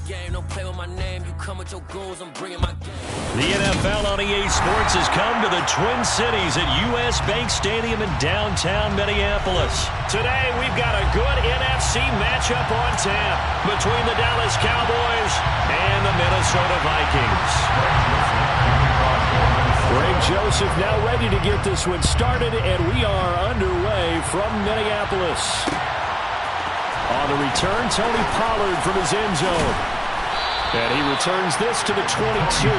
game. Don't play with my name. You come with your goals, I'm bringing my game. The NFL on EA Sports has come to the Twin Cities at U.S. Bank Stadium in downtown Minneapolis. Today, we've got a good NFC matchup on tap between the Dallas Cowboys and the Minnesota Vikings. Greg Joseph now ready to get this one started, and we are underway from Minneapolis. On the return, Tony Pollard from his end zone. And he returns this to the 22.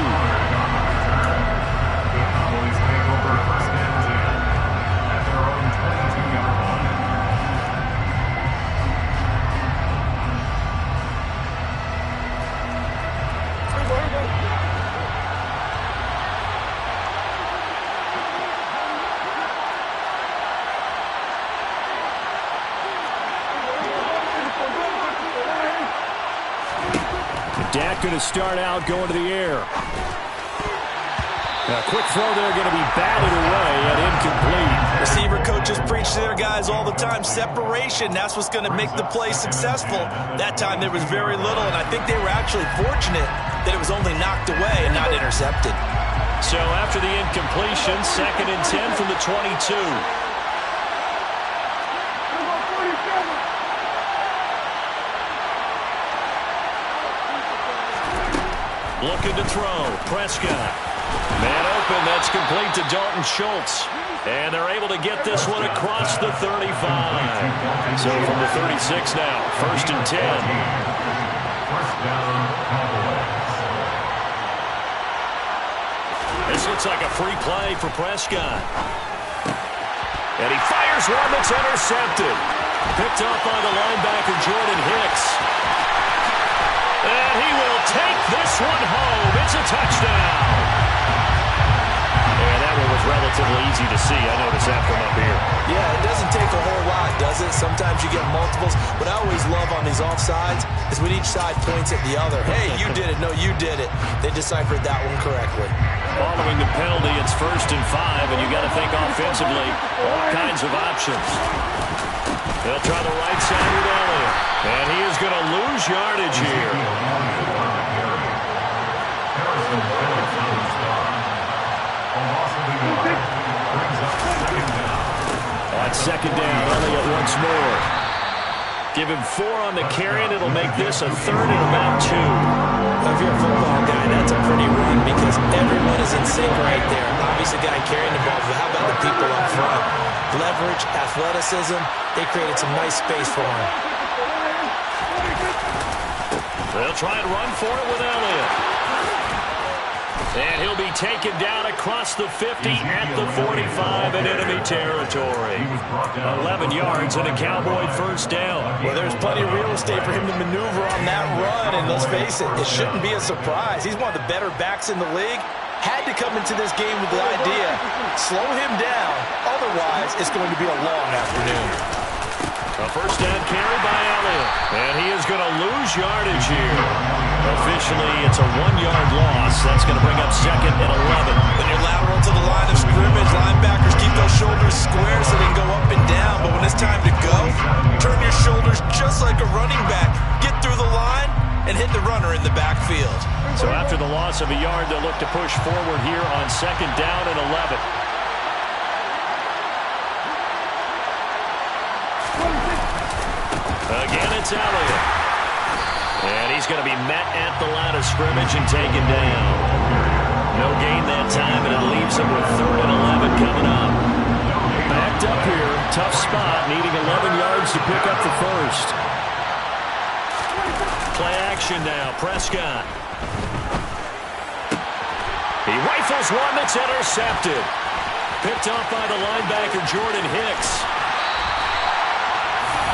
Dak going to start out going to the air. A quick throw there going to be batted away and incomplete. Receiver coaches preach to their guys all the time. Separation, that's what's going to make the play successful. That time there was very little, and I think they were actually fortunate that it was only knocked away and not intercepted. So after the incompletion, 2nd and 10 from the 22. Looking to throw. Prescott. Man open. That's complete to Dalton Schultz. And they're able to get this one across the 35. So from the 36 now. 1st and 10. This looks like a free play for Prescott. And he fires one that's intercepted. Picked up by the linebacker Jordan Hicks. And he will take this one home. It's a touchdown. And that one was relatively easy to see. I noticed that from up here. Yeah, it doesn't take a whole lot, does it? Sometimes you get multiples. What I always love on these offsides is when each side points at the other. Hey, you did it. No, you did it. They deciphered that one correctly. Following the penalty, it's 1st and 5, and you got to think offensively. All kinds of options. They'll try the right side with Elliott. And he is going to lose yardage here. On 2nd down, Elliott once more. Give him 4 on the carry, and it'll make this a 3rd and about 2. If you're a football guy, that's a pretty run because everyone is in sync right there. Obviously, the guy carrying the ball, but how about the people up front? Leverage, athleticism, they created some nice space for him. They'll try and run for it with Elliott. And he'll be taken down across the 50 at the 45 in enemy territory. 11 yards and a Cowboy 1st down. Well, there's plenty of real estate for him to maneuver on that run, and let's face it, it shouldn't be a surprise. He's one of the better backs in the league. Had to come into this game with the idea, slow him down, otherwise it's going to be a long afternoon. A 1st down carry by Elliott. And he is going to lose yardage here. Officially, it's a 1-yard loss. That's going to bring up 2nd and 11. When you're lateral to the line of scrimmage, linebackers keep those shoulders square so they can go up and down. But when it's time to go, turn your shoulders just like a running back. Get through the line and hit the runner in the backfield. So after the loss of a yard, they'll look to push forward here on 2nd down and 11. Again, it's Elliott. And he's going to be met at the line of scrimmage and taken down. No gain that time, and it leaves him with 3rd and 11 coming up. Backed up here. Tough spot, needing 11 yards to pick up the 1st. Play action now. Prescott. He rifles one that's intercepted. Picked off by the linebacker Jordan Hicks.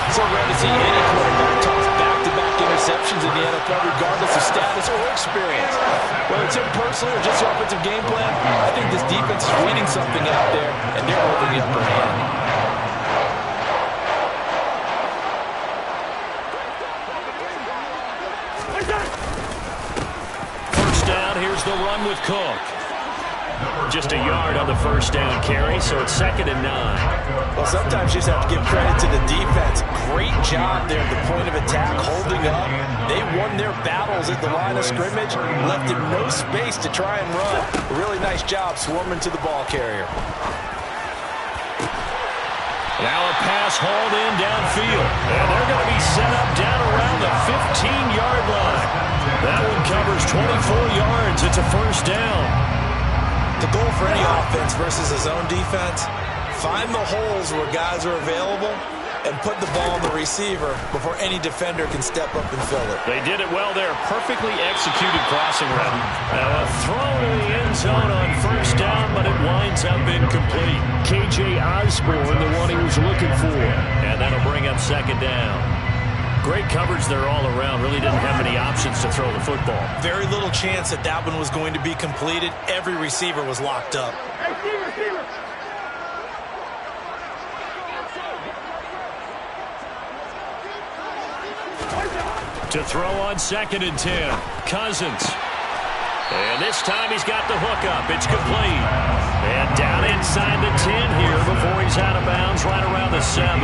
So rare to see any quarterback toss back-to-back interceptions in the NFL, regardless of status or experience. Whether it's him personally or just the offensive game plan, I think this defense is reading something out there, and they're holding the upper hand. First down, here's the run with Cook. Just a yard on the 1st down carry, so it's 2nd and 9. Well, sometimes you just have to give credit to the defense. Great job there at the point of attack, holding up. They won their battles at the line of scrimmage, left him no space to try and run. A really nice job swarming to the ball carrier. Now a pass hauled in downfield. And they're going to be set up down around the 15-yard line. That one covers 24 yards. It's a first down. The goal for any offense versus a zone defense, find the holes where guys are available and put the ball on the receiver before any defender can step up and fill it. They did it well there. Perfectly executed crossing route. Now a throw to the end zone on first down, but it winds up incomplete. K.J. Osborne, the one he was looking for. And that'll bring up second down. Great coverage there all around. Really didn't have many options to throw the football. Very little chance that that one was going to be completed. Every receiver was locked up. To throw on 2nd and 10. Cousins. And this time he's got the hook up. It's complete. And down inside the 10 here before he's out of bounds right around the 7.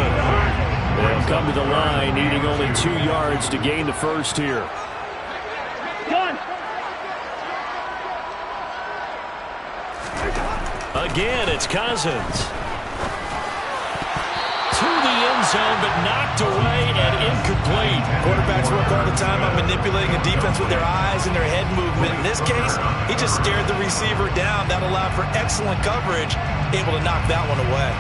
They'll come to the line needing only 2 yards to gain the first here. Again, it's Cousins. To the end zone, but knocked away and incomplete. Quarterbacks work all the time on manipulating a defense with their eyes and their head movement. In this case, he just stared the receiver down. That allowed for excellent coverage, able to knock that one away.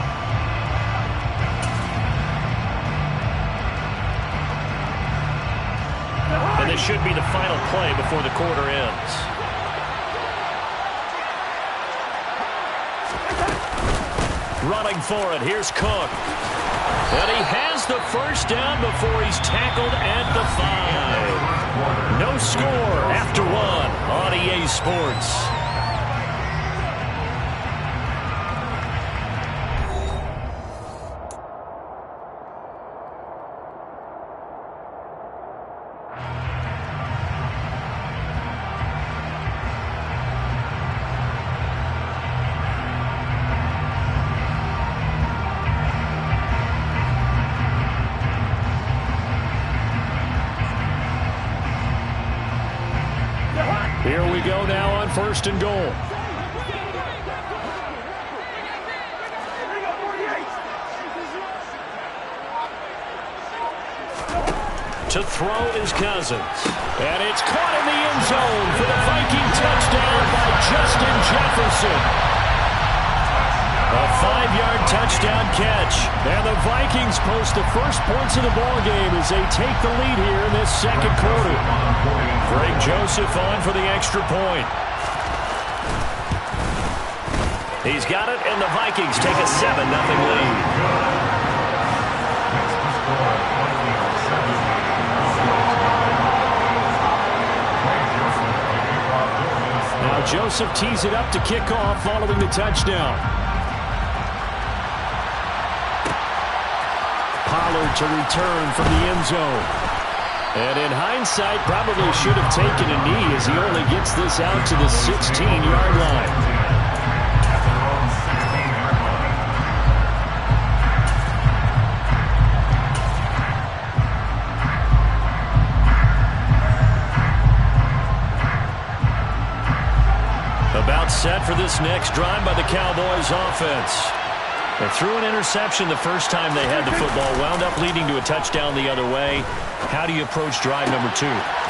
And this should be the final play before the quarter ends. Running for it, here's Cook. And he has the first down before he's tackled at the 5. No score after 1 on EA Sports. Here we go now on 1st and goal. To throw is Cousins. And it's caught in the end zone for the Viking touchdown by Justin Jefferson. A 5-yard touchdown catch. And the Vikings post the first points of the ballgame as they take the lead here in this second quarter. Greg Joseph on for the extra point. He's got it, and the Vikings take a 7-0 lead. Now Joseph tees it up to kick off following the touchdown. Pollard to return from the end zone. And in hindsight, probably should have taken a knee as he only gets this out to the 16-yard line. About set for this next drive by the Cowboys offense. They threw an interception the first time they had the football, wound up leading to a touchdown the other way. How do you approach drive number 2?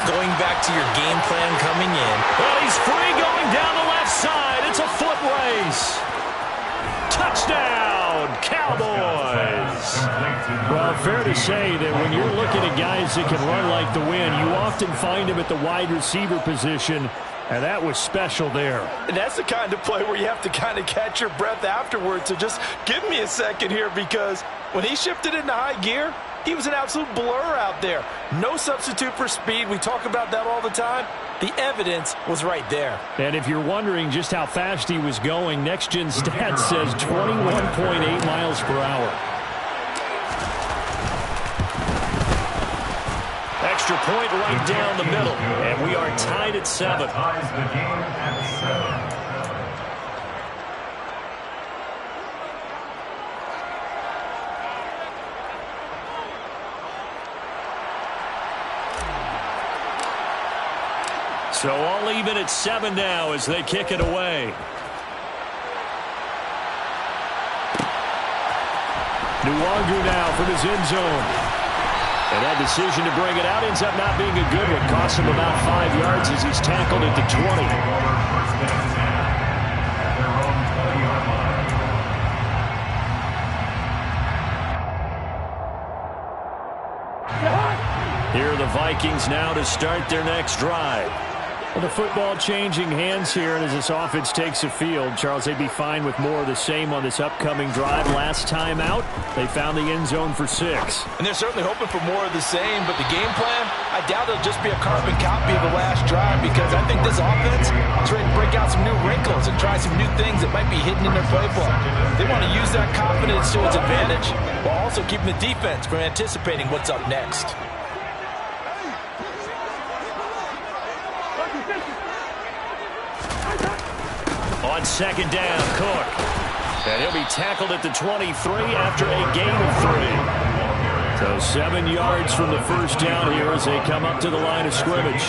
Going back to your game plan coming in. Well, he's free going down the left side. It's a foot race. Touchdown, Cowboys. Well, fair to say that when you're looking at guys that can run like the wind, you often find them at the wide receiver position. And that was special there. And that's the kind of play where you have to kind of catch your breath afterwards. So just give me a second here, because when he shifted into high gear, he was an absolute blur out there. No substitute for speed. We talk about that all the time. The evidence was right there. And if you're wondering just how fast he was going, Next Gen Stats says 21.8 miles per hour. Extra point right down the middle, and we are tied at 7. So all even at 7 now as they kick it away. Nwangu now from his end zone. And that decision to bring it out ends up not being a good one. Costs him about 5 yards as he's tackled at the 20. Here are the Vikings now to start their next drive. Well, the football changing hands here, and as this offense takes the field, Charles, they'd be fine with more of the same on this upcoming drive. Last time out, they found the end zone for 6. And they're certainly hoping for more of the same, but the game plan, I doubt it'll just be a carbon copy of the last drive, because I think this offense is ready to break out some new wrinkles and try some new things that might be hidden in their playbook. They want to use that confidence to its advantage while also keeping the defense from anticipating what's up next. On second down, Cook. And he'll be tackled at the 23 after a gain of 3. So 7 yards from the first down here as they come up to the line of scrimmage.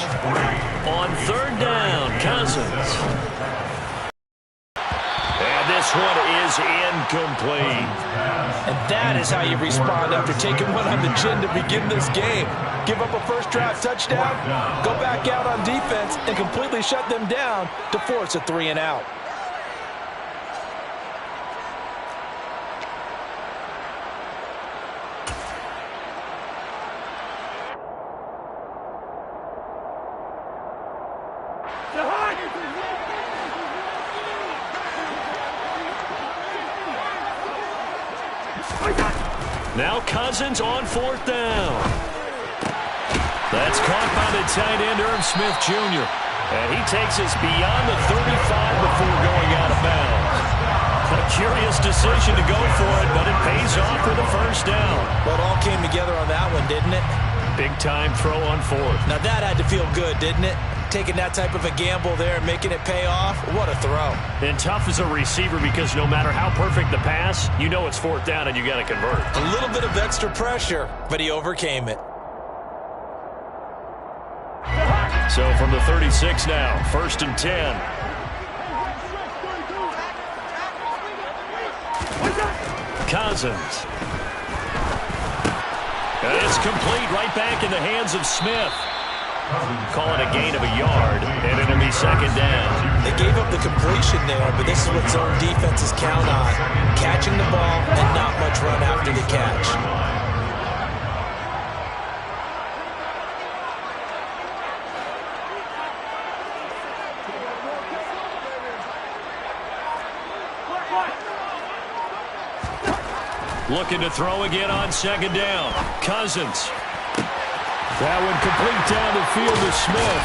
On third down, Cousins. And this one is incomplete. And that is how you respond after taking one on the chin to begin this game. Give up a first-drive touchdown, go back out on defense, and completely shut them down to force a 3-and-out. Now Cousins on fourth down. That's caught by the tight end, Irv Smith Jr. And he takes us beyond the 35 before going out of bounds. A curious decision to go for it, but it pays off for the first down. Well, it all came together on that one, didn't it? Big-time throw on fourth. Now that had to feel good, didn't it? Taking that type of a gamble there and making it pay off, what a throw. And tough as a receiver because no matter how perfect the pass, you know it's fourth down and you got to convert. A little bit of extra pressure, but he overcame it. So from the 36 now, 1st and 10. Cousins. And it's complete right back in the hands of Smith. Call it a gain of a yard, and it'll be second down. They gave up the completion there, but this is what zone defenses count on. Catching the ball and not much run after the catch. Looking to throw again on second down. Cousins. That one complete down the field to Smith.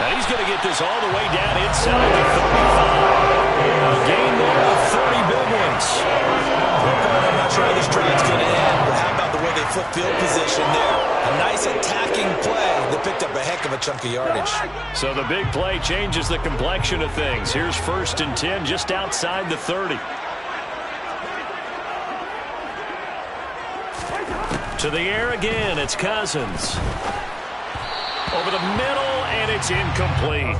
And he's going to get this all the way down inside the 35. A gain there of 30 big ones. I'm not sure how this drive's going to end, but how about the way they flip field position there? A nice attacking play that picked up a heck of a chunk of yardage. So the big play changes the complexion of things. Here's 1st and 10 just outside the 30. To the air again, it's Cousins. Over the middle, and it's incomplete.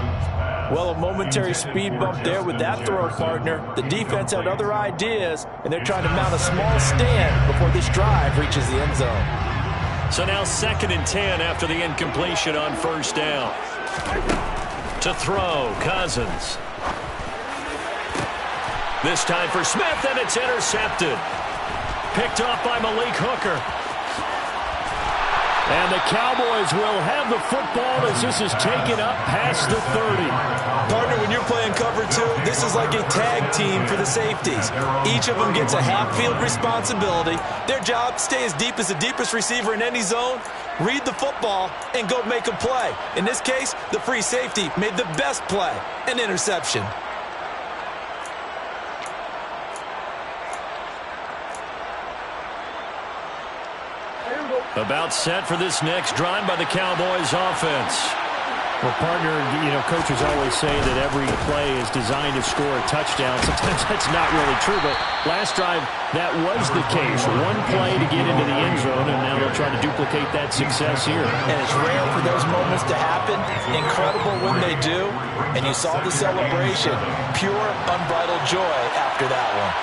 Well, a momentary speed bump there with that throw, partner. The defense had other ideas, and they're trying to mount a small stand before this drive reaches the end zone. So now 2nd and 10 after the incompletion on first down. To throw, Cousins. This time for Smith, and it's intercepted. Picked off by Malik Hooker. And the Cowboys will have the football as this is taken up past the 30. Partner, when you're playing cover 2, this is like a tag team for the safeties. Each of them gets a half-field responsibility. Their job, stay as deep as the deepest receiver in any zone, read the football, and go make a play. In this case, the free safety made the best play, an interception. About set for this next drive by the Cowboys offense. Well, partner, coaches always say that every play is designed to score a touchdown. Sometimes that's not really true, but last drive, that was the case. One play to get into the end zone, and now they'll try to duplicate that success here. And it's rare for those moments to happen. Incredible when they do. And you saw the celebration. Pure, unbridled joy after that one.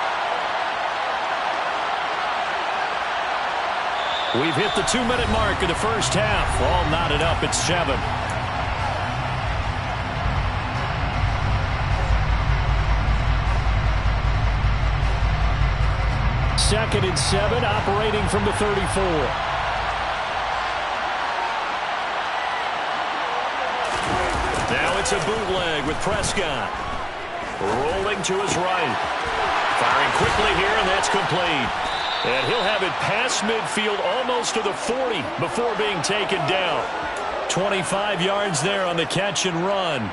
We've hit the 2-minute mark of the first half. All knotted up at 7. Second and 7, operating from the 34. Now it's a bootleg with Prescott. Rolling to his right. Firing quickly here, and that's complete. And he'll have it past midfield almost to the 40 before being taken down. 25 yards there on the catch and run.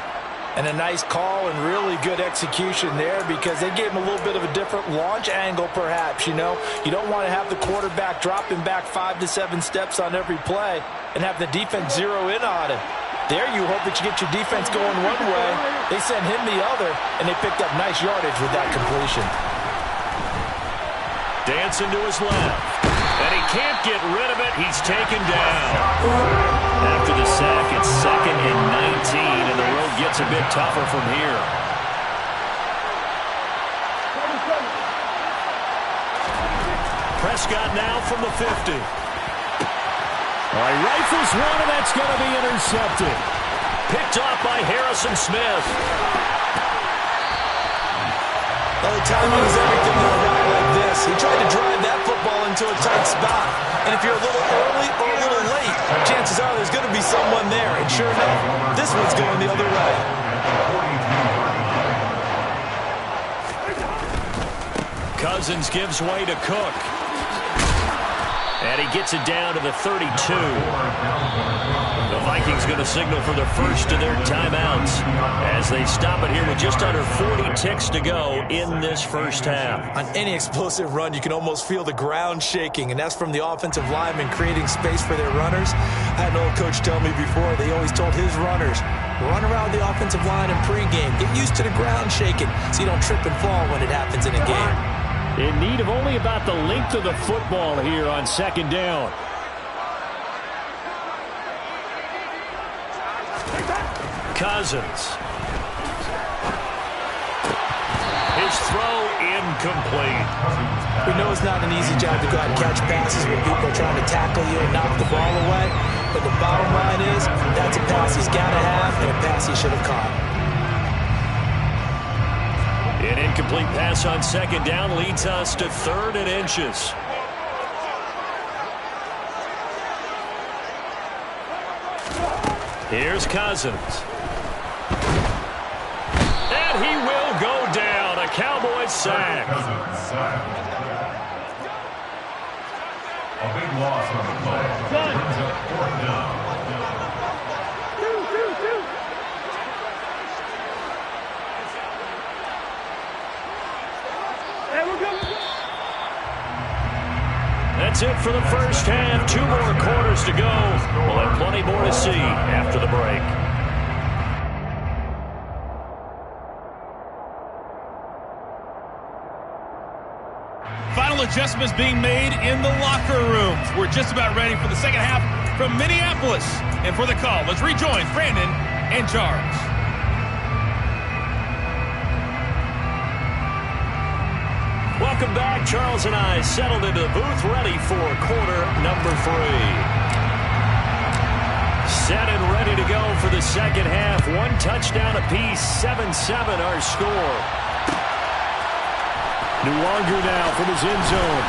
And a nice call and really good execution there because they gave him a little bit of a different launch angle perhaps, You don't want to have the quarterback dropping back 5 to 7 steps on every play and have the defense zero in on him. There you hope that you get your defense going one way. They sent him the other, and they picked up nice yardage with that completion. Dancing to his left. And he can't get rid of it. He's taken down. After the sack, it's 2nd and 19, and the road gets a bit tougher from here. Prescott now from the 50. All right, rifles one, and that's going to be intercepted. Picked off by Harrison Smith. Well, the timing is everything in a ride like this. He tried to drive that football into a tight spot. And if you're a little early or a little late, chances are there's going to be someone there. And sure enough, this one's going the other way. Cousins gives way to Cook. And he gets it down to the 32. The Vikings going to signal for the first of their timeouts as they stop it here with just under 40 ticks to go in this first half. On any explosive run, you can almost feel the ground shaking, and that's from the offensive linemen creating space for their runners. I had an old coach tell me before, they always told his runners, run around the offensive line in pregame. Get used to the ground shaking so you don't trip and fall when it happens in a game. In need of only about the length of the football here on 2nd down. Cousins. His throw incomplete. We know it's not an easy job to go out and catch passes when people are trying to tackle you and knock the ball away. But the bottom line is, that's a pass he's got to have and a pass he should have caught. An incomplete pass on 2nd down leads us to 3rd and inches. Here's Cousins. And he will go down. A Cowboys sack. A big loss on the play. Brings up 4th down. That's it for the first half. 2 more quarters to go. We'll have plenty more to see after the break. Final adjustments being made in the locker rooms. We're just about ready for the second half from Minneapolis. And for the call, let's rejoin Brandon and Charles. Welcome back. Charles and I settled into the booth, ready for quarter number 3. Set and ready to go for the second half. 1 touchdown apiece, 7-7 our score. Nwangu now from his end zone.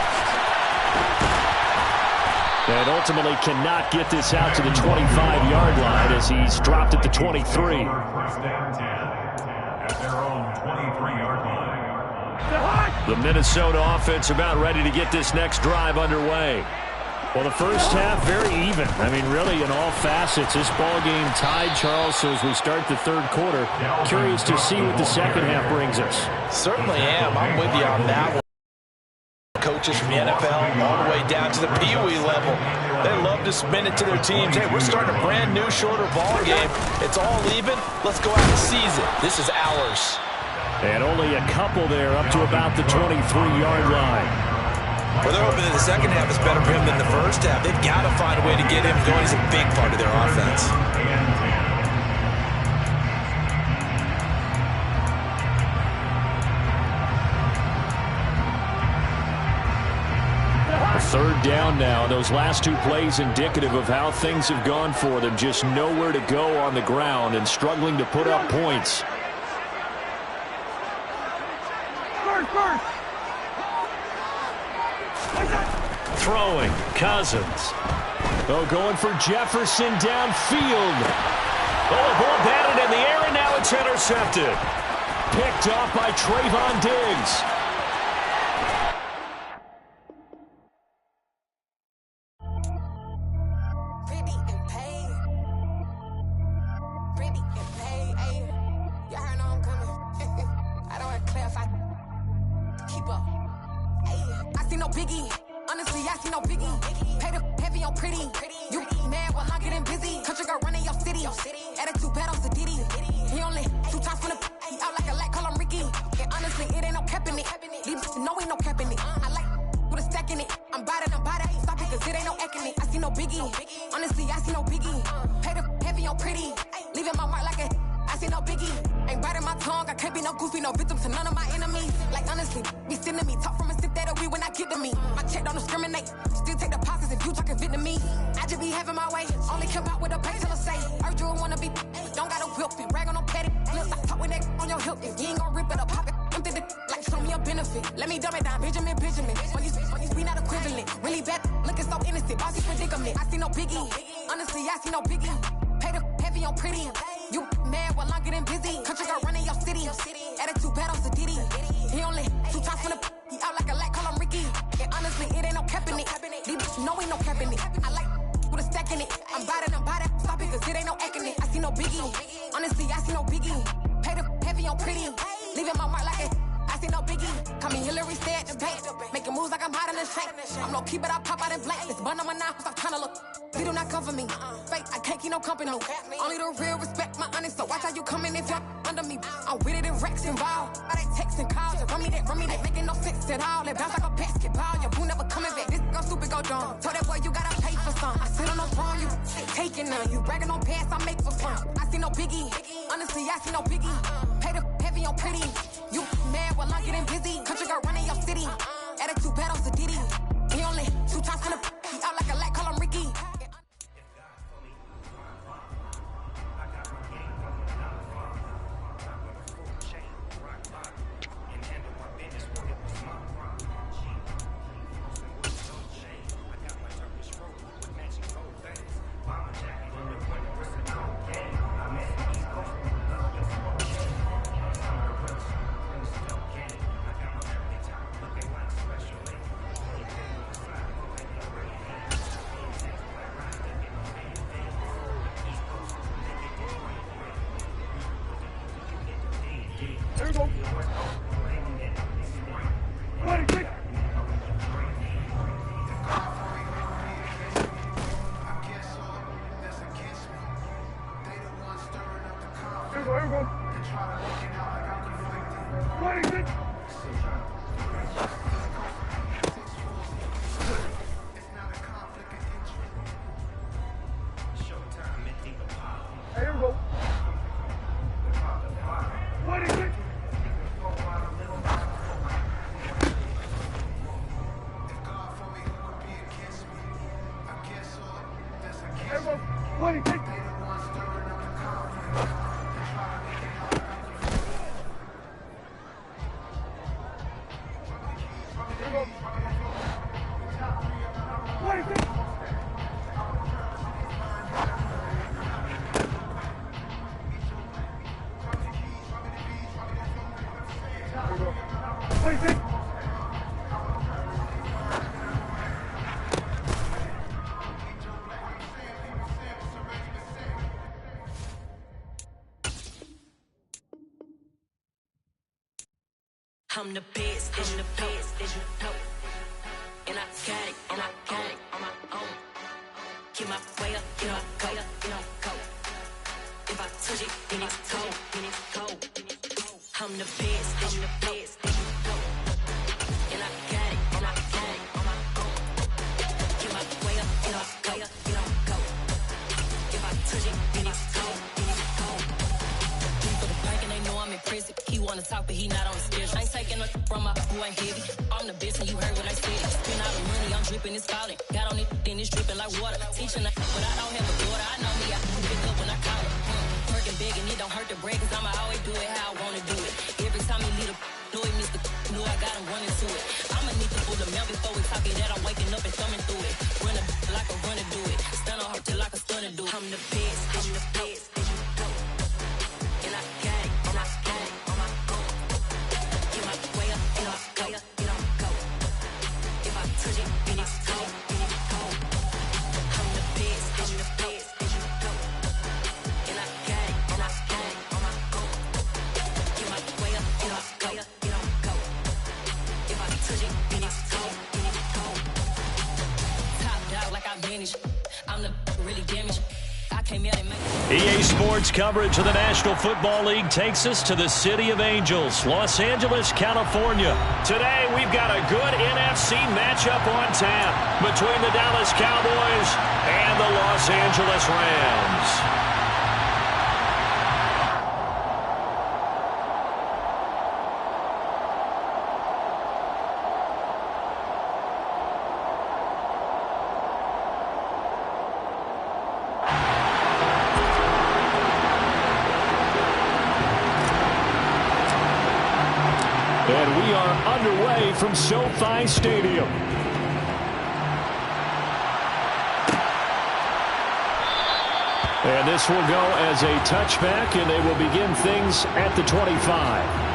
And ultimately cannot get this out to the 25-yard line as he's dropped at the 23. First down 10 at their own 23-yard line. The Minnesota offense about ready to get this next drive underway. Well, the first half, very even. I mean, really, in all facets, this ball game tied, Charles. So as we start the 3rd quarter, curious to see what the second half brings us. Certainly am. I'm with you on that one. Coach coaches from the NFL all the way down to the Pee Wee level. They love to spin it to their teams. Hey, we're starting a brand new shorter ball game. It's all even. Let's go out and seize it. This is ours. And only a couple there up to about the 23-yard line. Well, they're hoping that the second half is better for him than the first half. They've got to find a way to get him going. He's a big part of their offense. Third down now. Those last two plays indicative of how things have gone for them. Just nowhere to go on the ground and struggling to put up points. Throwing, Cousins. Oh, going for Jefferson downfield. Oh, the ball batted in the air, and now it's intercepted. Picked off by Trayvon Diggs. I'm the best, I'm the best, as you know. and I got it, and I got it on my own. Keep my way up, you know I go, you know I go. If I touch it, then it's cold, then it's cold. I'm the best, then you go. And I got it, and I got it on my own. Keep my way up, you know I go, you know I go. If I touch it, then it's cold, then it's cold. For the bank and they know I'm in prison. He wanna talk, but he not on the schedule. I ain't taking no from my boy heavy. I'm the best and you heard what I said. Spend all the money, I'm dripping, it's falling. Got on it, then it's dripping like water. Teaching but I don't have a daughter. I know me, I can pick up when I call her. Working big and it don't hurt to break, cause I'ma always do it how I wanna do it. Every time he lead a know he missed the know I got him running to it. I'ma need to pull the mail before we talk it that I'm waking up and thumbing through it. Run a like a runner do it. Stun on her till like a stunner do it. I'm the best, I'm the best, there you go. And I got it, and I got it on my own. Get my way up, you know I go, you know I go. If I touch it, then it's cold, then it's cold. I'm the best, there you go. And I got it, and I got it on my own. Get my way up, you know I go, you know I go. If I touch it, then it's cold, then it's cold. Top dog like I vanished. I'm the really damaged. I came out and make EA Sports coverage of the National Football League takes us to the City of Angels, Los Angeles, California. Today, we've got a good NFC matchup on tap between the Dallas Cowboys and the Los Angeles Rams. And we are underway from SoFi Stadium. And this will go as a touchback, and they will begin things at the 25.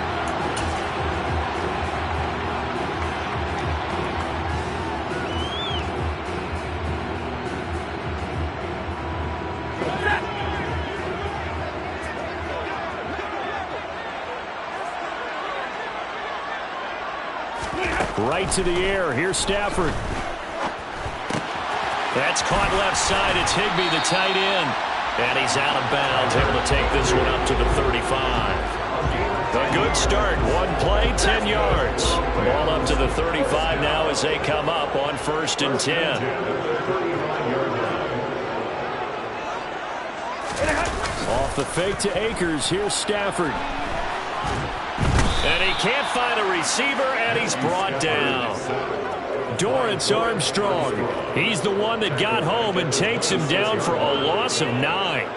Right to the air. Here's Stafford. That's caught left side. It's Higbee, the tight end. And he's out of bounds, able to take this one up to the 35. A good start. One play, 10 yards. Ball up to the 35 now as they come up on 1st and 10. Off the fake to Akers. Here's Stafford. And he can't find a receiver, and he's brought down. Dorrance Armstrong. He's the one that got home and takes him down for a loss of 9.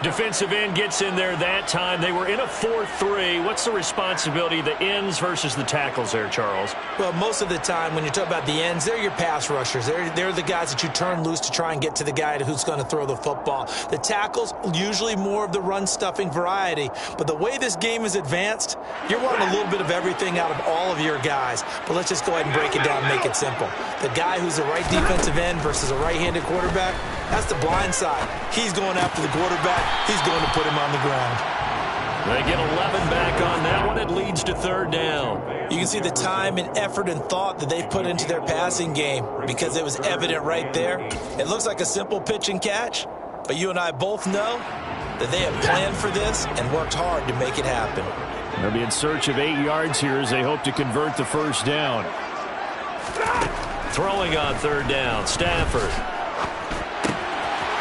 Defensive end gets in there that time. They were in a 4-3. What's the responsibility of the ends versus the tackles there, Charles? Well, most of the time when you talk about the ends, they're your pass rushers. They're the guys that you turn loose to try and get to the guy who's going to throw the football. The tackles, usually more of the run-stuffing variety. But the way this game is advanced, you're wanting a little bit of everything out of all of your guys. But let's just go ahead and break it down and make it simple. The guy who's the right defensive end versus a right-handed quarterback, that's the blind side. He's going after the quarterback. He's going to put him on the ground. They get 11 back on that one. It leads to 3rd down. You can see the time and effort and thought that they've put into their passing game because it was evident right there. It looks like a simple pitch and catch, but you and I both know that they have planned for this and worked hard to make it happen. They'll be in search of 8 yards here as they hope to convert the 1st down. Throwing on 3rd down, Stafford.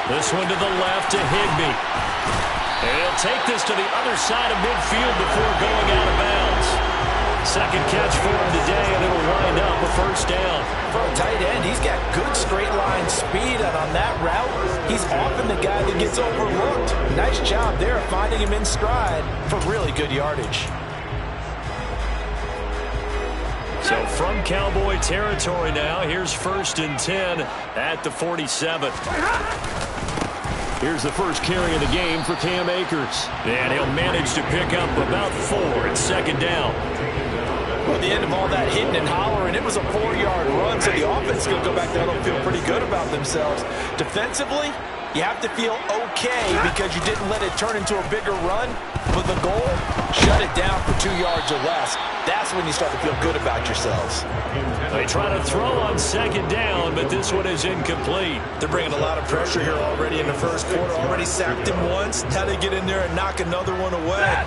This one to the left to Higbee. And he'll take this to the other side of midfield before going out of bounds. Second catch for him today, and it'll wind up a 1st down. For a tight end, he's got good straight line speed, and on that route, he's often the guy that gets overlooked. Nice job there finding him in stride for really good yardage. So from Cowboy territory now, here's 1st and 10 at the 47. Here's the first carry of the game for Cam Akers. And he'll manage to pick up about 4 at 2nd down. Well, at the end of all that hitting and hollering, it was a 4-yard run, so the offense is going to go back there and feel pretty good about themselves. Defensively, You have to feel okay because you didn't let it turn into a bigger run. But the goal, shut it down for 2 yards or less. That's when you start to feel good about yourselves. They try to throw on second down, but this one is incomplete. They're bringing a lot of pressure here already in the first quarter. Already sacked him once. Now they get in there and knock another one away.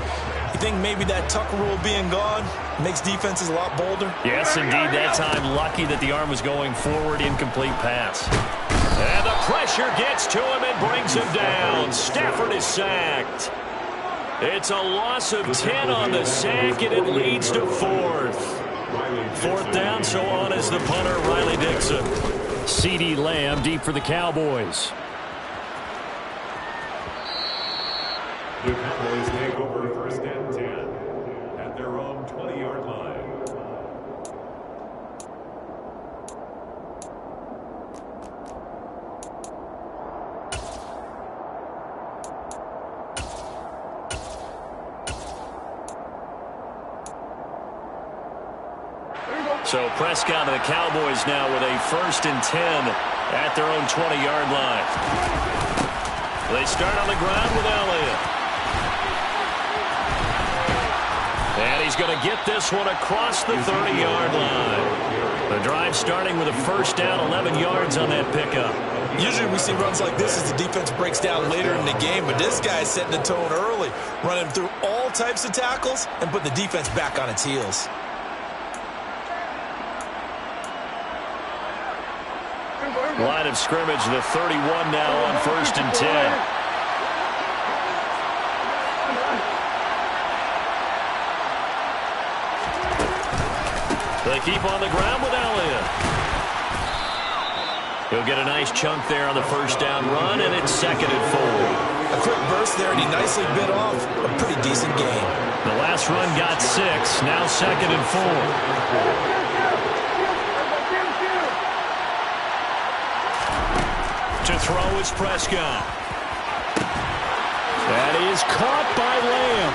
You think maybe that tuck rule being gone makes defenses a lot bolder? Yes, indeed. That time, lucky that the arm was going forward. Incomplete pass. And the pressure gets to him and brings him down. Stafford is sacked. It's a loss of 10 on the sack, and it leads to fourth. Fourth down, so on is the punter, Riley Dixon. CeeDee Lamb deep for the Cowboys. The Cowboys take over first and 10 at their own 20-yard line. So Prescott and the Cowboys now with a first and 10 at their own 20-yard line. They start on the ground with Elliott. And he's going to get this one across the 30-yard line. The drive starting with a first down, 11 yards on that pickup. Usually we see runs like this as the defense breaks down later in the game, but this guy's setting the tone early, running through all types of tackles and put the defense back on its heels. Line of scrimmage, the 31 now on first and 10. They keep on the ground with Elliott. He'll get a nice chunk there on the first down run, and it's second and 4. A quick burst there, and he nicely bit off a pretty decent gain. The last run got 6, now second and 4. To throw is Prescott. That is caught by Lamb.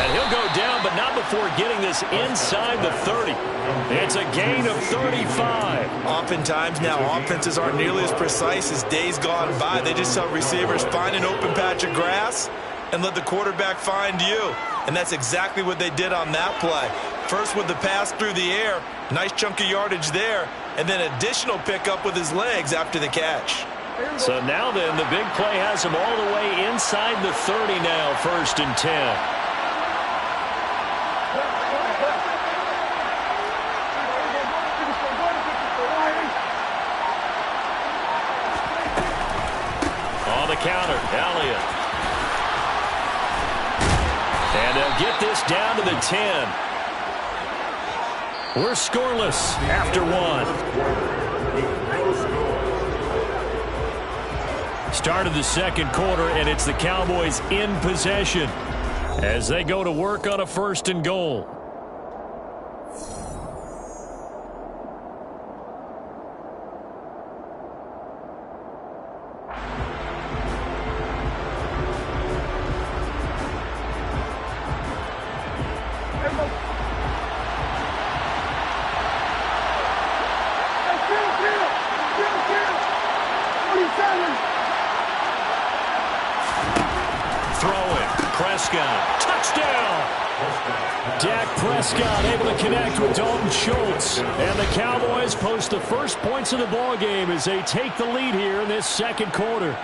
And he'll go down, but not before getting this inside the 30. It's a gain of 35. Oftentimes now, offenses aren't nearly as precise as days gone by. They just tell receivers, find an open patch of grass and let the quarterback find you. And that's exactly what they did on that play. First with the pass through the air, nice chunk of yardage there, and then additional pickup with his legs after the catch. So now then, the big play has him all the way inside the 30 now, first and 10. On the counter, Elliott. And they'll get this down to the 10. We're scoreless after one. Start of the second quarter, and it's the Cowboys in possession as they go to work on a first and goal. Prescott, touchdown! Dak Prescott able to connect with Dalton Schultz. And the Cowboys post the first points of the ballgame as they take the lead here in this second quarter.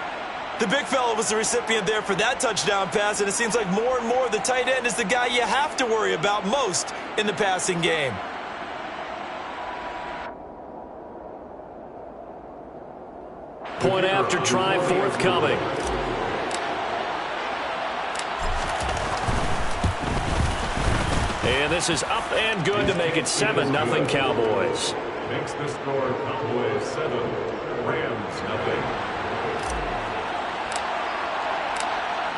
The big fella was the recipient there for that touchdown pass, and it seems like more and more the tight end is the guy you have to worry about most in the passing game. Point after try forthcoming. And this is up and good to make it 7-0 Cowboys. Makes the score Cowboys 7, Rams 0.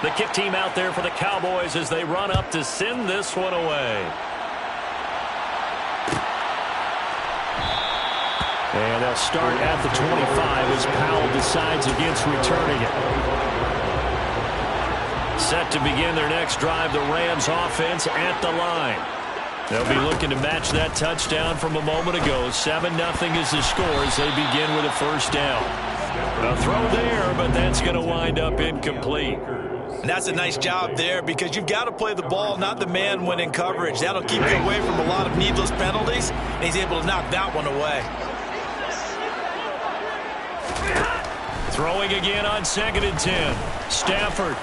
The kick team out there for the Cowboys as they run up to send this one away. And they'll start at the 25 as Powell decides against returning it. Set to begin their next drive, the Rams offense at the line. They'll be looking to match that touchdown from a moment ago. 7-0 is the score as they begin with a first down. A throw there, but that's going to wind up incomplete. And that's a nice job there because you've got to play the ball, not the man when in coverage. That'll keep you away from a lot of needless penalties, and he's able to knock that one away. Throwing again on 2nd and 10. Stafford.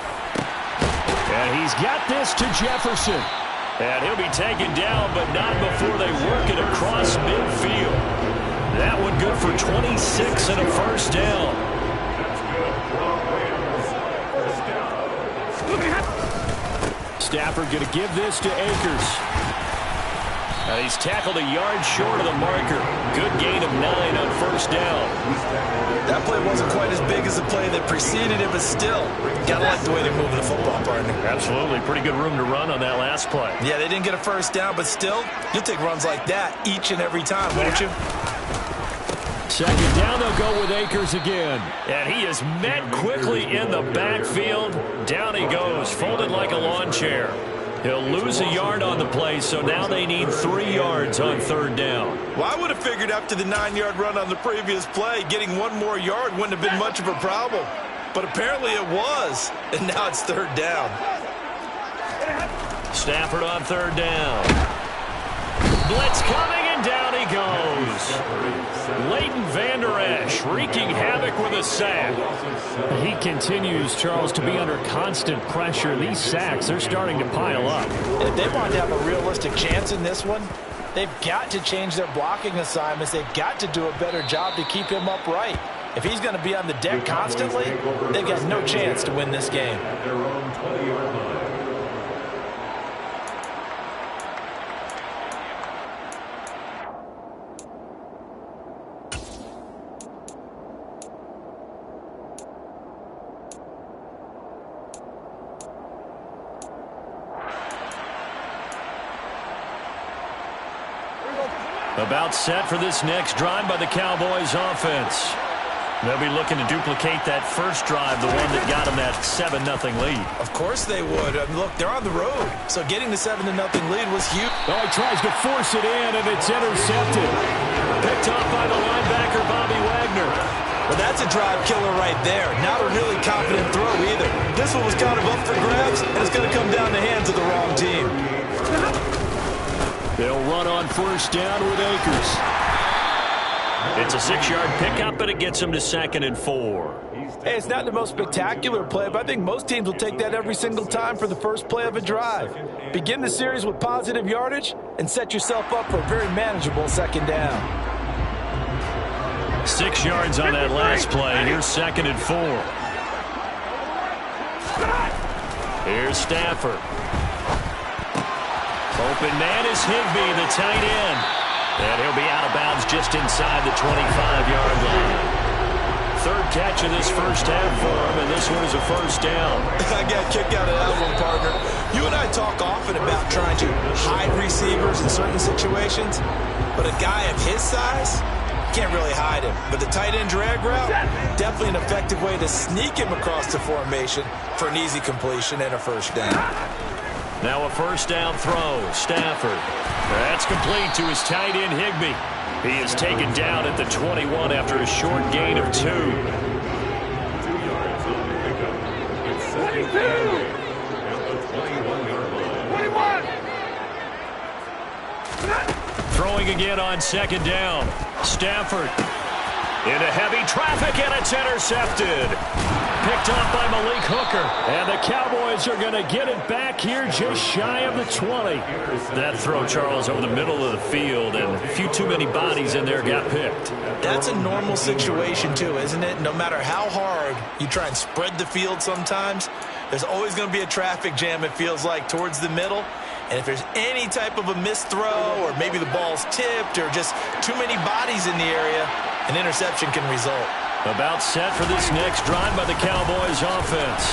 And he's got this to Jefferson. And he'll be taken down, but not before they work it across midfield. That one good for 26 and a first down. Stafford going to give this to Akers. And he's tackled a yard short of the marker. Good gain of 9 on first down. That play wasn't quite as big as the play that preceded it, but still, gotta like the way they're moving the football, partner. Absolutely. Pretty good room to run on that last play. Yeah, they didn't get a first down, but still, you'll take runs like that each and every time, won't you? 2nd down, they'll go with Akers again. And he is met quickly in the backfield. Down he goes, folded like a lawn chair. He'll lose a yard on the play, so now they need 3 yards on 3rd down. Well, I would have figured after the 9-yard run on the previous play, getting 1 more yard wouldn't have been much of a problem. But apparently it was, and now it's 3rd down. Stafford on 3rd down. Blitz coming, and down he goes. Leighton Vander Esch wreaking havoc with a sack. He continues, Charles, to be under constant pressure. These sacks, they're starting to pile up. If they want to have a realistic chance in this one, they've got to change their blocking assignments. They've got to do a better job to keep him upright. If he's going to be on the deck constantly, they've got no chance to win this game. Their own 20-yard line. About set for this next drive by the Cowboys offense. They'll be looking to duplicate that first drive, the one that got them that 7-0 lead. Of course they would. I mean, look, they're on the road, so getting the 7-0 lead was huge. Oh, he tries to force it in, and it's intercepted. Picked off by the linebacker, Bobby Wagner. Well, that's a drive killer right there. Not a really confident throw either. This one was kind of up for grabs, and it's going to come down the hands of the wrong team. They'll run on first down with Akers. It's a 6-yard pickup, and it gets them to 2nd and 4. Hey, it's not the most spectacular play, but I think most teams will take that every single time for the first play of a drive. Begin the series with positive yardage and set yourself up for a very manageable 2nd down. 6 yards on that last play. Here's 2nd and 4. Here's Stafford. Open man is Higbee, the tight end. And he'll be out of bounds just inside the 25-yard line. 3rd catch of this first half for him, and this one is a first down. I got a kick out of that one, partner. You and I talk often about trying to hide receivers in certain situations, but a guy of his size, can't really hide him. But the tight end drag route, definitely an effective way to sneak him across the formation for an easy completion and a first down. Now a first down throw. Stafford. That's complete to his tight end, Higbee. He is taken down at the 21 after a short gain of 2. 2 yards on the pickup. It's 2nd at the 21-yard line. 21! Throwing again on 2nd down. Stafford. Into heavy traffic, and it's intercepted. Picked off by Malik Hooker. And the Cowboys are going to get it back here just shy of the 20. That throw, Charles, over the middle of the field, and a few too many bodies in there got picked. That's a normal situation, too, isn't it? No matter how hard you try and spread the field sometimes, there's always going to be a traffic jam, it feels like, towards the middle. And if there's any type of a missed throw, or maybe the ball's tipped, or just too many bodies in the area, an interception can result. About set for this next drive by the Cowboys offense.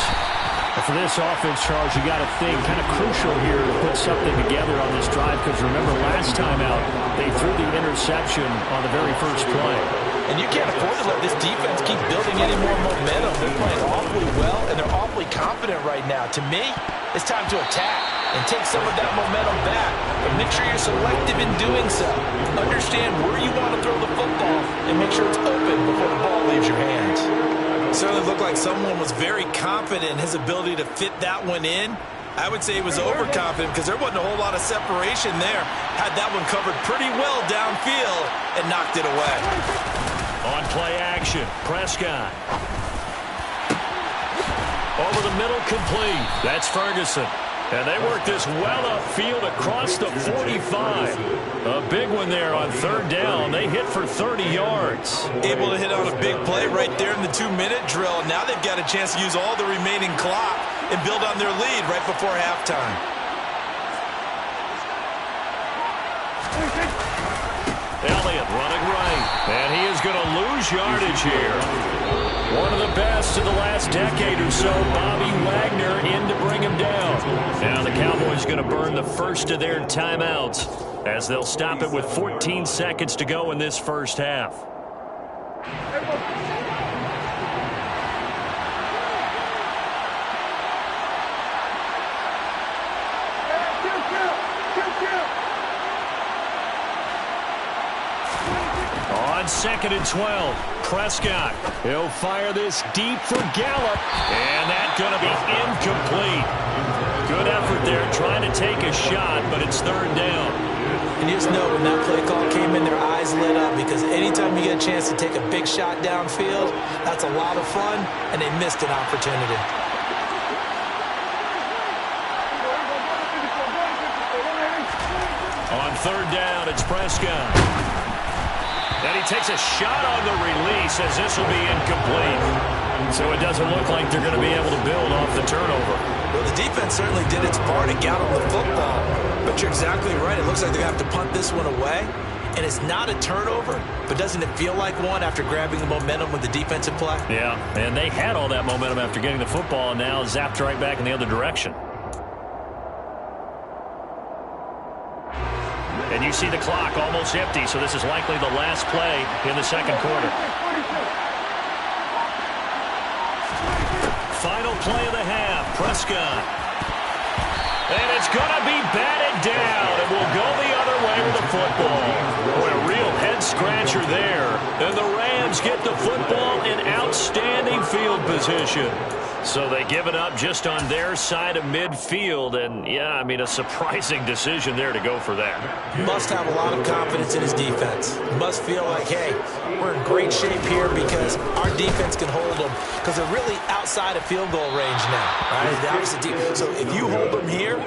For this offense, Charles, you got to think kind of crucial here to put something together on this drive, because remember last time out, they threw the interception on the very first play. And you can't afford to let this defense keep building any more momentum. They're playing awfully well, and they're awfully confident right now. To me, it's time to attack and take some of that momentum back. But make sure you're selective in doing so. Understand where you want to throw the football and make sure it's open before the ball leaves your hands. It certainly looked like someone was very confident in his ability to fit that one in. I would say he was overconfident because there wasn't a whole lot of separation there. Had that one covered pretty well downfield and knocked it away. On play action, Prescott. Over the middle, complete. That's Ferguson. And they work this well upfield across the 45. A big one there on third down. They hit for 30 yards. Able to hit on a big play right there in the 2-minute drill. Now they've got a chance to use all the remaining clock and build on their lead right before halftime. Elliott running right. And he is going to lose yardage here. One of the best of the last decade or so, Bobby Wagner in to bring him down. Now the Cowboys going to burn the first of their timeouts as they'll stop it with 14 seconds to go in this first half. On 2nd and 12, Prescott. He'll fire this deep for Gallup. And that's going to be incomplete. Good effort there trying to take a shot, but it's third down. And you just know when that play call came in, their eyes lit up because anytime you get a chance to take a big shot downfield, that's a lot of fun, and they missed an opportunity. On third down, it's Prescott. And he takes a shot on the release as this will be incomplete. So it doesn't look like they're going to be able to build off the turnover. Well, the defense certainly did its part to get on the football. But you're exactly right. It looks like they're going to have to punt this one away. And it's not a turnover, but doesn't it feel like one after grabbing the momentum with the defensive play? Yeah, and they had all that momentum after getting the football and now zapped right back in the other direction. And you see the clock almost empty, so this is likely the last play in the second quarter. Final play of the half, Prescott. And it's going to be batted down, and we'll go the other way with the football. Boy, a real head-scratcher there. And the Rams get the football in outstanding field position. So they give it up just on their side of midfield. And, yeah, I mean, a surprising decision there to go for that. Must have a lot of confidence in his defense. Must feel like, hey, we're in great shape here because our defense can hold them because they're really outside of field goal range now. Right? So if you hold them here,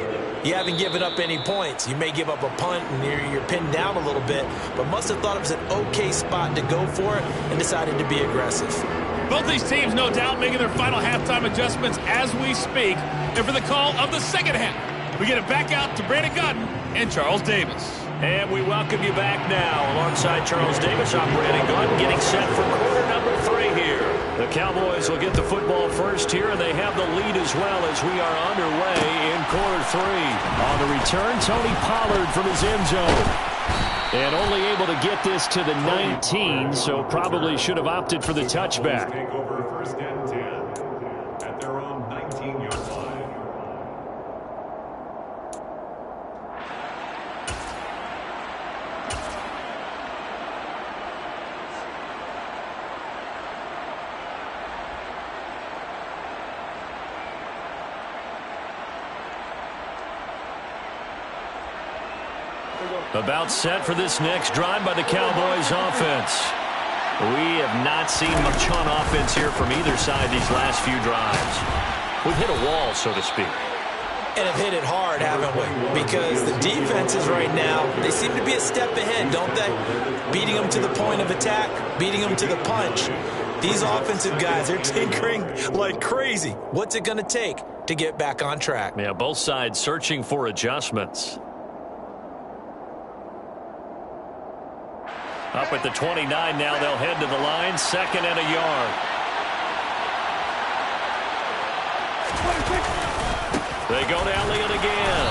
you haven't given up any points. You may give up a punt and you're pinned down a little bit, but must have thought it was an okay spot to go for it and decided to be aggressive. Both these teams, no doubt, making their final halftime adjustments as we speak. And for the call of the second half, we get it back out to Brandon Gotton and Charles Davis. And we welcome you back now. Alongside Charles Davis, I'm Brandon Gotton, getting set for quarter number 3 here. The Cowboys will get the football first here, and they have the lead as well as we are underway in quarter 3. On the return, Tony Pollard from his end zone. And only able to get this to the 19, so probably should have opted for the touchback. Take over first and 10 at their own 19-yard line. About set for this next drive by the Cowboys offense. We have not seen much on offense here from either side these last few drives. We've hit a wall, so to speak. And have hit it hard, haven't we? Because the defenses right now, they seem to be a step ahead, don't they? Beating them to the point of attack, beating them to the punch. These offensive guys, they're tinkering like crazy. What's it going to take to get back on track? Yeah, both sides searching for adjustments. Up at the 29 now, they'll head to the line, 2nd and a yard. They go to Elliott again.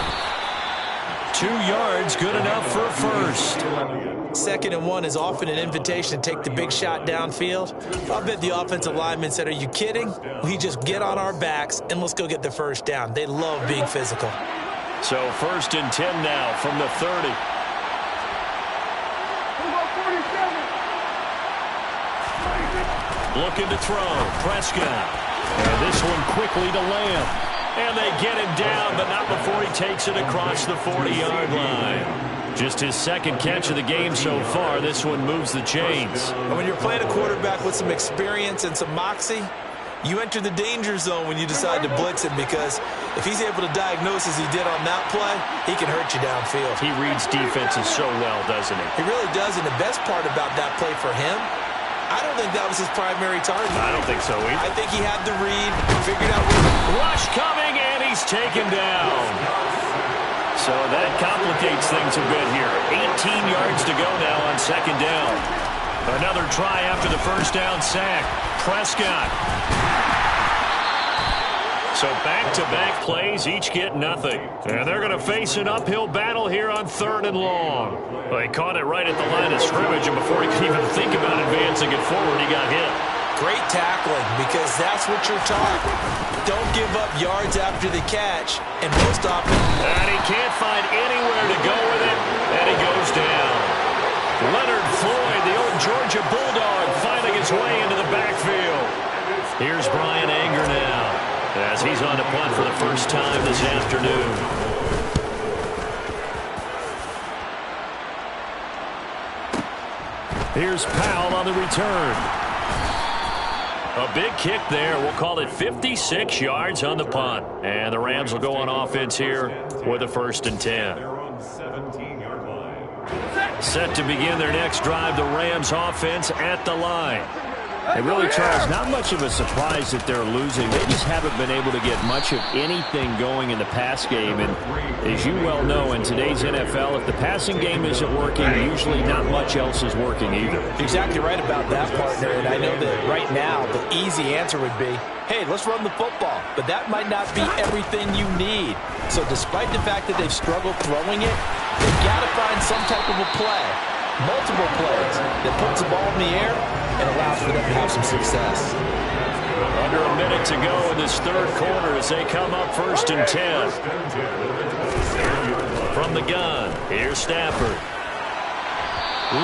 2 yards, good enough for a first. 2nd and 1 is often an invitation to take the big shot downfield. I bet the offensive lineman said, are you kidding? We just get on our backs and let's go get the first down. They love being physical. So 1st and 10 now from the 30. Looking to throw. Prescott. And this one quickly to Lamb. And they get him down, but not before he takes it across the 40-yard line. Just his 2nd catch of the game so far. This one moves the chains. And when you're playing a quarterback with some experience and some moxie, you enter the danger zone when you decide to blitz him, because if he's able to diagnose as he did on that play, he can hurt you downfield. He reads defenses so well, doesn't he? He really does, and the best part about that play for him, I don't think that was his primary target. I don't think so either. I think he had the read, figured out where. Rush coming, and he's taken down. So that complicates things a bit here. 18 yards to go now on 2nd down. Another try after the first down sack. Prescott. So back-to-back plays, each get nothing. And they're going to face an uphill battle here on 3rd and long. Well, he caught it right at the line of scrimmage, and before he could even think about advancing it forward, he got hit. Great tackling, because that's what you're taught. Don't give up yards after the catch, and most often. And he can't find anywhere to go with it, and he goes down. Leonard Floyd, the old Georgia Bulldog, finding his way into the backfield. Here's Brian Anger now, as he's on to punt for the first time this afternoon. Here's Powell on the return. A big kick there. We'll call it 56 yards on the punt. And the Rams will go on offense here with a 1st and 10. Set to begin their next drive, the Rams offense at the line. And really, Charles, not much of a surprise that they're losing. They just haven't been able to get much of anything going in the pass game. And as you well know, in today's NFL, if the passing game isn't working, usually not much else is working either. You're exactly right about that, partner. And I know that right now the easy answer would be, hey, let's run the football. But that might not be everything you need. So despite the fact that they've struggled throwing it, they've got to find some type of a play, multiple plays, that puts the ball in the air and allows for them to have some success. Under a minute to go in this 3rd quarter as they come up 1st and 10. From the gun, here's Stafford.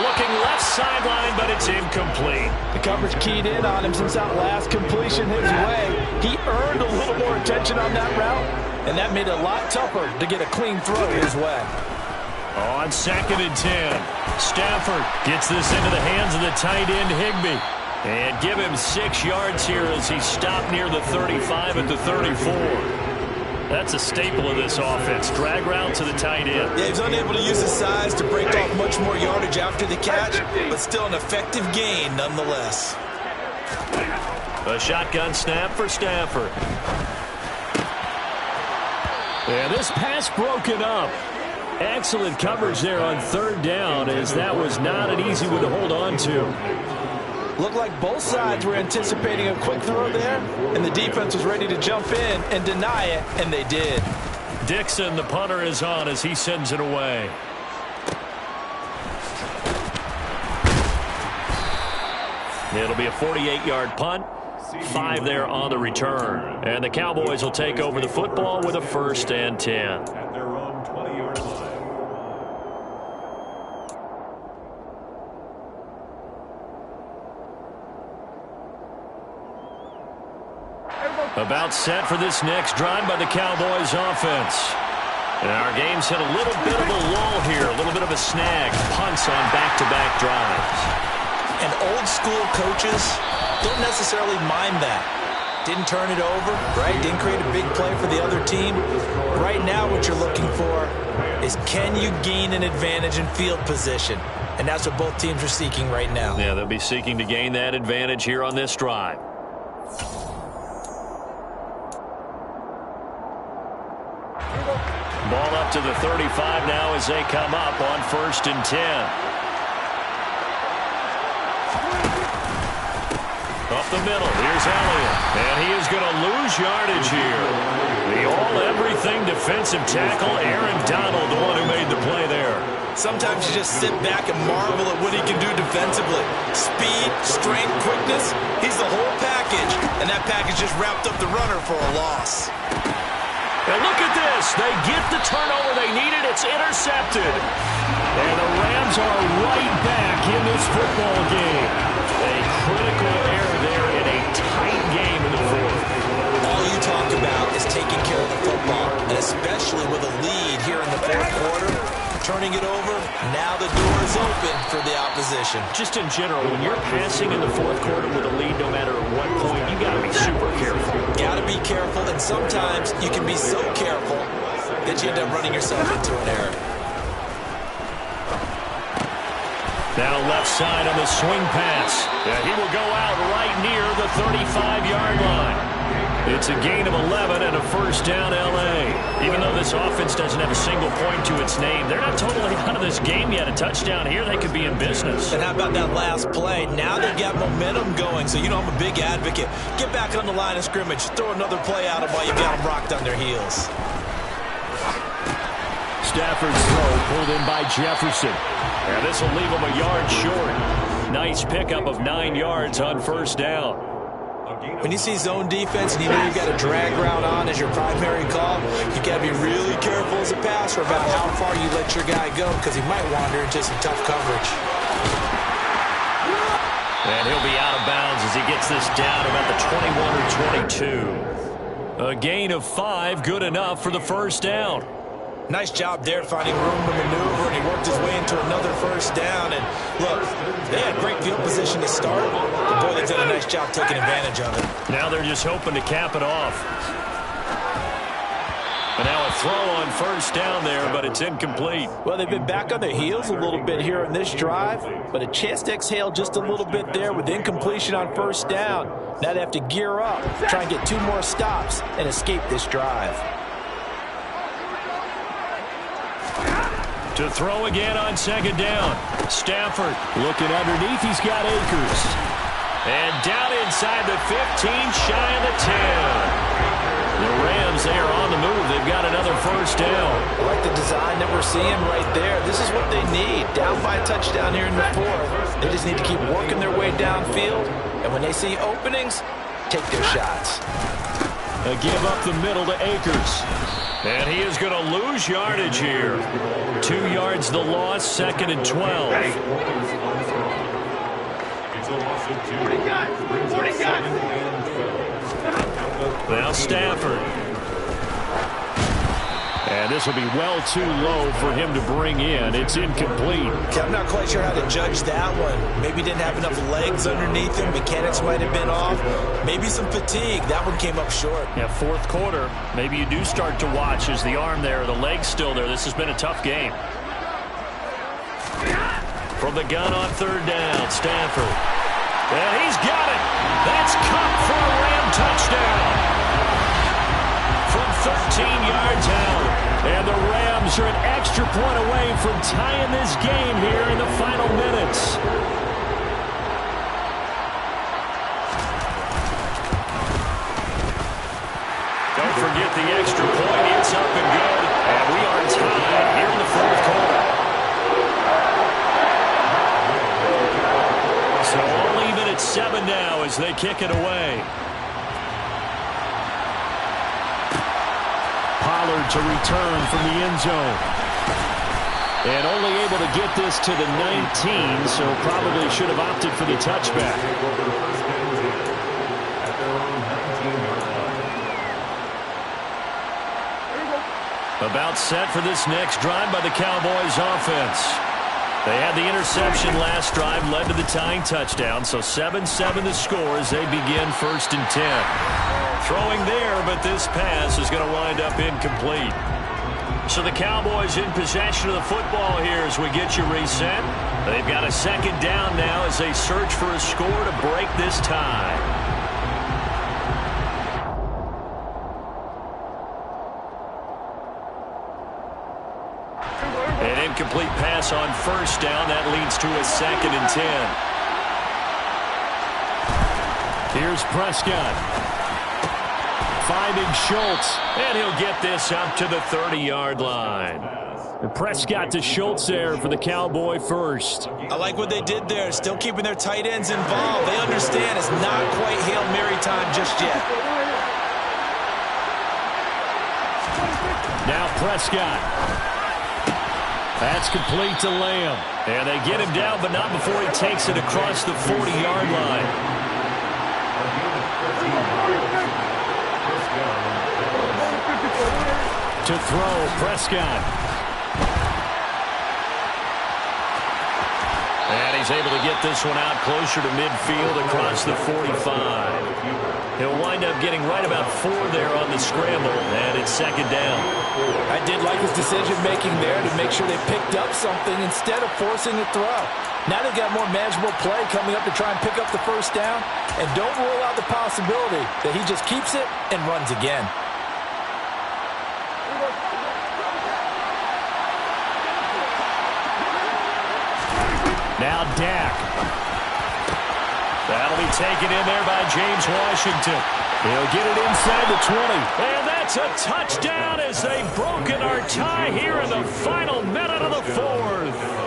Looking left sideline, but it's incomplete. The coverage keyed in on him since that last completion his way. He earned a little more attention on that route, and that made it a lot tougher to get a clean throw his way. On 2nd and 10, Stafford gets this into the hands of the tight end Higbee. And give him 6 yards here as he stopped near the 35 at the 34. That's a staple of this offense. Drag route to the tight end. Yeah, he's unable to use his size to break off much more yardage after the catch, but still an effective gain nonetheless. A shotgun snap for Stafford. And this pass broken up. Excellent coverage there on 3rd down, as that was not an easy one to hold on to. Looked like both sides were anticipating a quick throw there, and the defense was ready to jump in and deny it, and they did. Dixon, the punter, is on as he sends it away. It'll be a 48-yard punt. 5 there on the return. And the Cowboys will take over the football with a 1st and 10. At their own 20-yard line. About set for this next drive by the Cowboys offense. And our game's hit a little bit of a lull here, a little bit of a snag. Punts on back-to-back drives. And old school coaches don't necessarily mind that. Didn't turn it over, right? Didn't create a big play for the other team. Right now what you're looking for is, can you gain an advantage in field position? And that's what both teams are seeking right now. Yeah, they'll be seeking to gain that advantage here on this drive. Ball up to the 35 now as they come up on 1st and 10. Up the middle, here's Elliott. And he is going to lose yardage here. The all-everything defensive tackle, Aaron Donald, the one who made the play there. Sometimes you just sit back and marvel at what he can do defensively. Speed, strength, quickness, he's the whole package. And that package just wrapped up the runner for a loss. And look at this. They get the turnover they needed. It's intercepted. And the Rams are right back in this football game. A critical error there in a tight game in the fourth. All you talk about is taking care of the football, and especially with a lead here in the fourth quarter, turning it over, now the door is open for the opposition. Just in general, when you're passing in the fourth quarter with a lead, no matter at what point, you got to be super careful. Got to be careful, and sometimes you can be so careful that you end up running yourself into an error. Now left side on the swing pass. Yeah, he will go out right near the 35-yard line. It's a gain of 11 and a first down L.A. Even though this offense doesn't have a single point to its name, they're not totally out of this game yet. A touchdown here, they could be in business. And how about that last play? Now they've got momentum going, so you know I'm a big advocate. Get back on the line of scrimmage. Throw another play out of while you've got them rocked on their heels. Stafford's throw pulled in by Jefferson. And this will leave him a yard short. Nice pickup of 9 yards on first down. When you see zone defense and you know you've got a drag route on as your primary call, you got to be really careful as a passer about how far you let your guy go because he might wander into some tough coverage. And he'll be out of bounds as he gets this down about the 21 or 22. A gain of 5, good enough for the first down. Nice job there finding room to maneuver, and he worked his way into another first down. And look, they had great field position to start, but boy, they've done a nice job taking advantage of it. Now they're just hoping to cap it off. And now a throw on first down there, but it's incomplete. Well, they've been back on their heels a little bit here in this drive, but a chance to exhale just a little bit there with incompletion on first down. Now they have to gear up, try and get 2 more stops, and escape this drive. To throw again on second down. Stafford looking underneath. He's got Akers. And down inside the 15, shy of the 10. The Rams, they are on the move. They've got another first down. I like the design that we're seeing right there. This is what they need. Down by a touchdown here in the fourth. They just need to keep working their way downfield. And when they see openings, take their shots. A give up the middle to Akers. And he is going to lose yardage here. 2 yards the loss, 2nd and 12. Now Stafford. And this will be well too low for him to bring in. It's incomplete. I'm not quite sure how to judge that one. Maybe didn't have enough legs underneath him. Mechanics might have been off. Maybe some fatigue. That one came up short. Yeah, fourth quarter. Maybe you do start to watch. Is the arm there, the leg's still there? This has been a tough game. From the gun on third down, Stafford. And he's got it. That's Cup for a Ram touchdown. From 13 yards out. And the Rams are an extra point away from tying this game here in the final minutes. Don't forget the extra point. It's up and good. And we are tied here in the fourth quarter. So all even at 7 now as they kick it away. Pollard to return from the end zone. And only able to get this to the 19, so probably should have opted for the touchback. About set for this next drive by the Cowboys offense. They had the interception last drive, led to the tying touchdown, so 7-7 the score as they begin 1st and 10. Throwing there, but this pass is going to wind up incomplete. So the Cowboys in possession of the football here as we get you reset. They've got a 2nd down now as they search for a score to break this tie. An incomplete pass on first down. That leads to a 2nd and 10. Here's Prescott. Finding Schultz, and he'll get this up to the 30-yard line. And Prescott to Schultz there for the Cowboy first. I like what they did there, still keeping their tight ends involved. They understand it's not quite Hail Mary time just yet. Now Prescott. That's complete to Lamb. And they get him down, but not before he takes it across the 40-yard line. To throw, Prescott. And he's able to get this one out closer to midfield across the 45. He'll wind up getting right about 4 there on the scramble, and it's second down. I did like his decision-making there to make sure they picked up something instead of forcing a throw. Now they've got more manageable play coming up to try and pick up the first down, and don't rule out the possibility that he just keeps it and runs again. Now Dak. That'll be taken in there by James Washington. He'll get it inside the 20. And that's a touchdown as they've broken our tie here in the final minute of the fourth.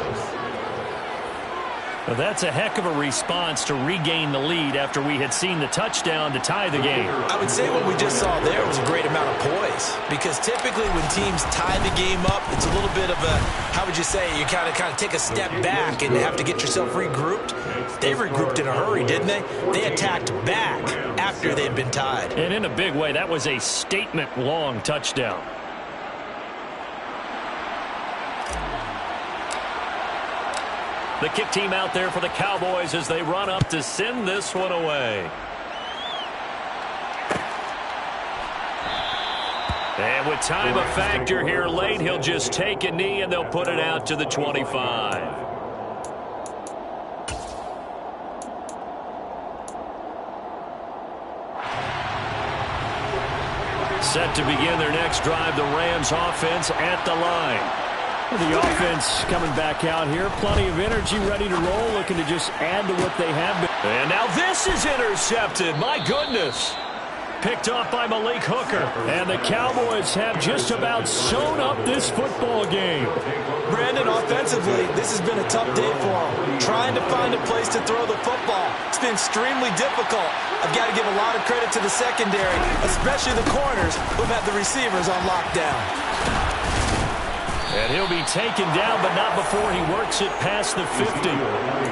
Well, that's a heck of a response to regain the lead after we had seen the touchdown to tie the game. I would say what we just saw there was a great amount of poise, because typically when teams tie the game up, it's a little bit of a, how would you say, you kind of take a step back and have to get yourself regrouped. They regrouped in a hurry, didn't they? They attacked back after they'd been tied. And in a big way, that was a statement-long touchdown. The kick team out there for the Cowboys as they run up to send this one away. And with time a factor here late, he'll just take a knee and they'll put it out to the 25. Set to begin their next drive, the Rams offense at the line. The offense coming back out here. Plenty of energy, ready to roll, looking to just add to what they have been. And now this is intercepted. My goodness. Picked off by Malik Hooker. And the Cowboys have just about sewn up this football game. Brandon, offensively, this has been a tough day for them. Trying to find a place to throw the football. It's been extremely difficult. I've got to give a lot of credit to the secondary, especially the corners who've had the receivers on lockdown. And he'll be taken down, but not before he works it past the 50.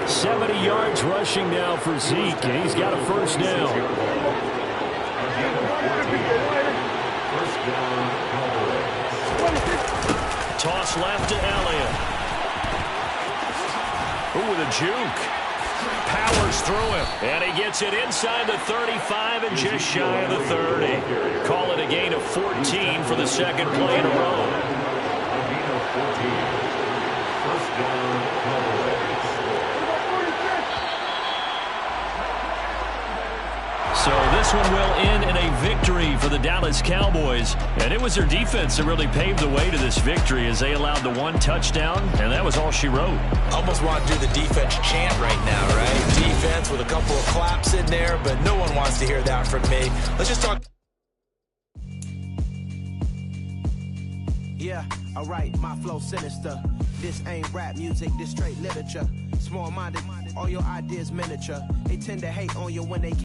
70 yards rushing now for Zeke, and he's got a first down. Toss left to Elliott. Ooh, with a juke. Powers through him. And he gets it inside the 35 and just shy of the 30. Call it a gain of 14 for the second play in a row. So this one will end in a victory for the Dallas Cowboys. And it was their defense that really paved the way to this victory as they allowed the one touchdown, and that was all she wrote. Almost want to do the defense chant right now, right? Defense with a couple of claps in there, but no one wants to hear that from me. Let's just talk. Yeah, alright, my flow sinister. This ain't rap music, this straight literature. Small-minded, all your ideas miniature. They tend to hate on you when they